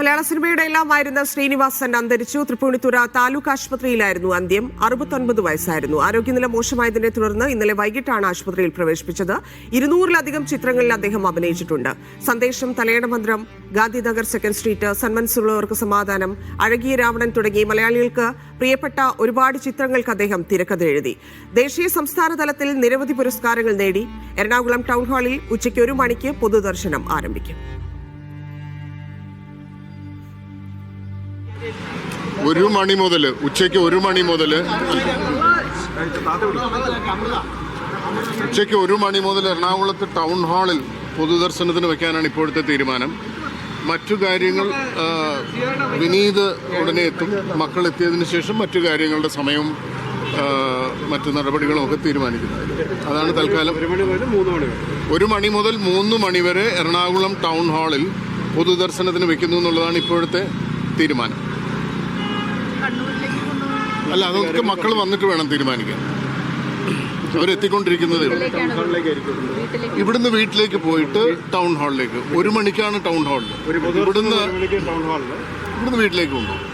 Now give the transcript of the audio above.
മലയാള സിനിമയുടെ എല്ലാമായിരുന്ന ശ്രീനിവാസൻ അന്തരിച്ചു. തൃപ്പൂണിത്തുറ താലൂക്ക് ആശുപത്രിയിലായിരുന്നു അന്ത്യം. 69 വയസ്സായിരുന്നു. ആരോഗ്യനില മോശമായതിനെ തുടർന്ന് ഇന്നലെ വൈകിട്ടാണ് ആശുപത്രിയിൽ പ്രവേശിപ്പിച്ചത്. 200-ലധികം ചിത്രങ്ങളിൽ അദ്ദേഹം അഭിനയിച്ചിട്ടുണ്ട്. സന്ദേശം, തലയണമന്ത്രം, ഗാന്ധിനഗർ സെക്കൻഡ് സ്ട്രീറ്റ്, സന്മനസ്സുള്ളവർക്ക് സമാധാനം, അഴകിയ രാവണൻ തുടങ്ങി മലയാളികൾക്ക് പ്രിയപ്പെട്ട ഒരുപാട് ചിത്രങ്ങൾക്ക് അദ്ദേഹം തിരക്കഥ എഴുതി. ദേശീയ സംസ്ഥാന തലത്തിൽ നിരവധി പുരസ്കാരങ്ങൾ നേടി. എറണാകുളം ടൗൺ ഹാളിൽ ഉച്ചയ്ക്ക് 1 മണിക്ക് പൊതുദർശനം ആരംഭിക്കും. 1 മണി മുതൽ ഉച്ചയ്ക്ക് 1 മണി മുതൽ എറണാകുളത്ത് ടൗൺ ഹാളിൽ പൊതുദർശനത്തിന് വയ്ക്കാനാണ് ഇപ്പോഴത്തെ തീരുമാനം. മറ്റു കാര്യങ്ങൾ വിനീത് ഉടനെ എത്തും. മക്കൾ എത്തിയതിനു ശേഷം മറ്റു കാര്യങ്ങളുടെ സമയവും മറ്റു നടപടികളും ഒക്കെ തീരുമാനിക്കുന്നത്. അതാണ് തൽക്കാലം. 1 മണി മുതൽ 3 മണി വരെ എറണാകുളം ടൗൺ ഹാളിൽ പൊതുദർശനത്തിന് വെക്കുന്നു എന്നുള്ളതാണ് ഇപ്പോഴത്തെ തീരുമാനം. അല്ല, അതൊക്കെ മക്കൾ വന്നിട്ട് വേണം തീരുമാനിക്കാൻ. അവരെത്തിക്കൊണ്ടിരിക്കുന്നതേ ഉള്ളൂ. ഇവിടുന്ന് വീട്ടിലേക്ക് പോയിട്ട് ടൗൺ ഹാളിലേക്ക് 1 മണിക്കാണ് ടൗൺ ഹാളിൽ. ഇവിടുന്ന് വീട്ടിലേക്ക് കൊണ്ടുപോകും.